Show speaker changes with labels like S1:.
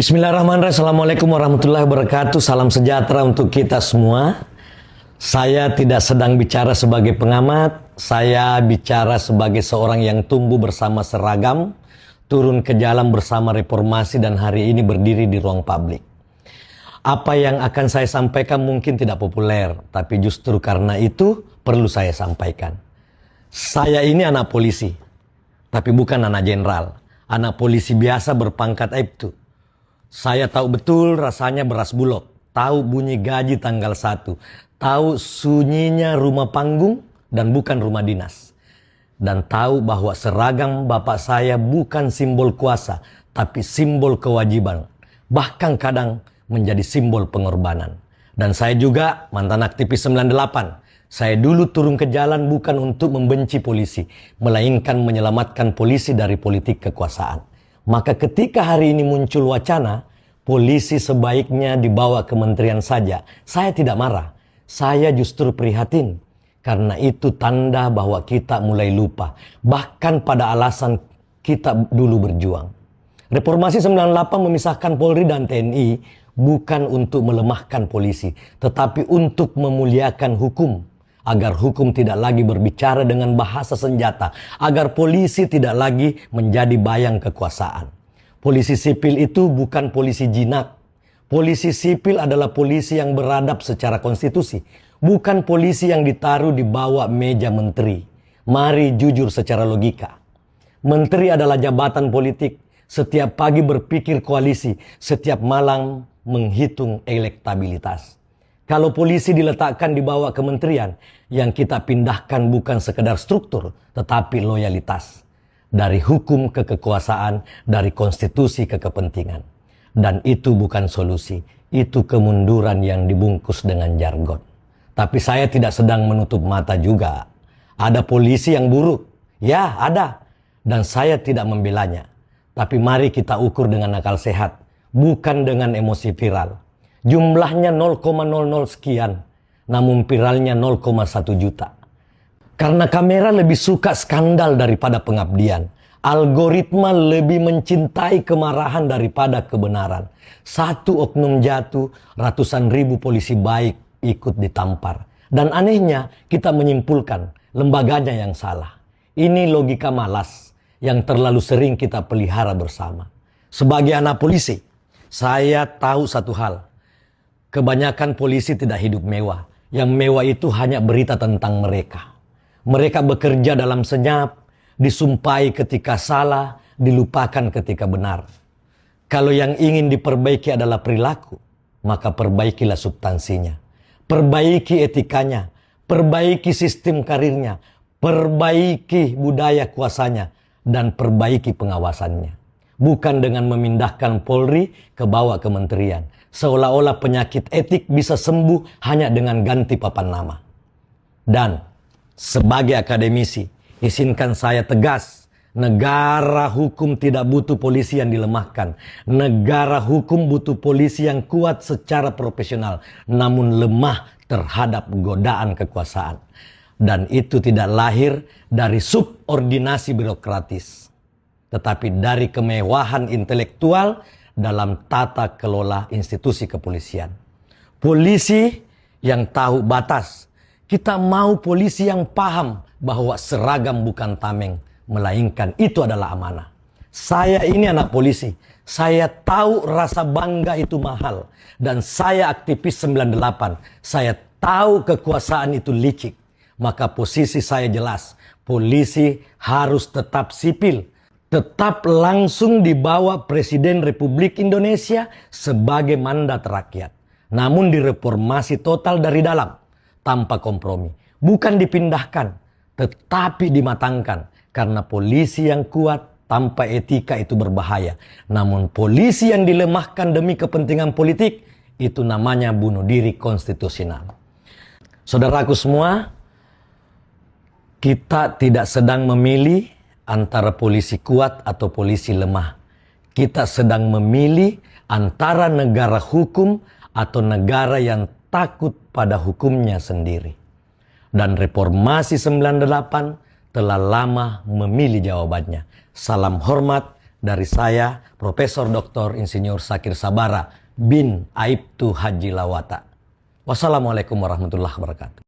S1: Bismillahirrahmanirrahim. Assalamualaikum warahmatullahi wabarakatuh. Salam sejahtera untuk kita semua. Saya tidak sedang bicara sebagai pengamat. Saya bicara sebagai seorang yang tumbuh bersama seragam, turun ke jalan bersama reformasi, dan hari ini berdiri di ruang publik. Apa yang akan saya sampaikan mungkin tidak populer, tapi justru karena itu perlu saya sampaikan. Saya ini anak polisi, tapi bukan anak jenderal. Anak polisi biasa berpangkat Aibtu. Saya tahu betul rasanya beras bulog, tahu bunyi gaji tanggal 1, tahu sunyinya rumah panggung dan bukan rumah dinas. Dan tahu bahwa seragam bapak saya bukan simbol kuasa, tapi simbol kewajiban. Bahkan kadang menjadi simbol pengorbanan. Dan saya juga mantan aktivis 98. Saya dulu turun ke jalan bukan untuk membenci polisi, melainkan menyelamatkan polisi dari politik kekuasaan. Maka ketika hari ini muncul wacana, polisi sebaiknya dibawa kementerian saja, saya tidak marah. Saya justru prihatin. Karena itu tanda bahwa kita mulai lupa. Bahkan pada alasan kita dulu berjuang. Reformasi 98 memisahkan Polri dan TNI bukan untuk melemahkan polisi, tetapi untuk memuliakan hukum. Agar hukum tidak lagi berbicara dengan bahasa senjata. Agar polisi tidak lagi menjadi bayang kekuasaan. Polisi sipil itu bukan polisi jinak. Polisi sipil adalah polisi yang beradab secara konstitusi. Bukan polisi yang ditaruh di bawah meja menteri. Mari jujur secara logika. Menteri adalah jabatan politik. Setiap pagi berpikir koalisi. Setiap malam menghitung elektabilitas. Kalau polisi diletakkan di bawah kementerian, yang kita pindahkan bukan sekedar struktur, tetapi loyalitas. Dari hukum ke kekuasaan, dari konstitusi ke kepentingan. Dan itu bukan solusi, itu kemunduran yang dibungkus dengan jargon. Tapi saya tidak sedang menutup mata juga. Ada polisi yang buruk, ya ada. Dan saya tidak membelanya. Tapi mari kita ukur dengan akal sehat, bukan dengan emosi viral. Jumlahnya 0,00 sekian, namun viralnya 0,1 juta. Karena kamera lebih suka skandal daripada pengabdian. Algoritma lebih mencintai kemarahan daripada kebenaran. Satu oknum jatuh, ratusan ribu polisi baik ikut ditampar. Dan anehnya kita menyimpulkan lembaganya yang salah. Ini logika malas yang terlalu sering kita pelihara bersama. Sebagai anak polisi, saya tahu satu hal. Kebanyakan polisi tidak hidup mewah. Yang mewah itu hanya berita tentang mereka. Mereka bekerja dalam senyap, disumpahi ketika salah, dilupakan ketika benar. Kalau yang ingin diperbaiki adalah perilaku, maka perbaikilah substansinya. Perbaiki etikanya, perbaiki sistem karirnya, perbaiki budaya kuasanya, dan perbaiki pengawasannya. Bukan dengan memindahkan Polri ke bawah kementerian. Seolah-olah penyakit etik bisa sembuh hanya dengan ganti papan nama. Dan sebagai akademisi, izinkan saya tegas, negara hukum tidak butuh polisi yang dilemahkan. Negara hukum butuh polisi yang kuat secara profesional, namun lemah terhadap godaan kekuasaan. Dan itu tidak lahir dari subordinasi birokratis, tetapi dari kemewahan intelektual dalam tata kelola institusi kepolisian. Polisi yang tahu batas. Kita mau polisi yang paham bahwa seragam bukan tameng, melainkan itu adalah amanah. Saya ini anak polisi. Saya tahu rasa bangga itu mahal. Dan saya aktivis 98. Saya tahu kekuasaan itu licik. Maka posisi saya jelas. Polisi harus tetap sipil. Tetap langsung di bawah Presiden Republik Indonesia sebagai mandat rakyat. Namun direformasi total dari dalam, tanpa kompromi. Bukan dipindahkan, tetapi dimatangkan. Karena polisi yang kuat tanpa etika itu berbahaya. Namun polisi yang dilemahkan demi kepentingan politik, itu namanya bunuh diri konstitusional. Saudaraku semua, kita tidak sedang memilih antara polisi kuat atau polisi lemah. Kita sedang memilih antara negara hukum atau negara yang takut pada hukumnya sendiri. Dan reformasi 98 telah lama memilih jawabannya. Salam hormat dari saya, Profesor Dr. Insinyur Sakir Sabara bin Aibtu Haji Lawata. Wassalamualaikum warahmatullahi wabarakatuh.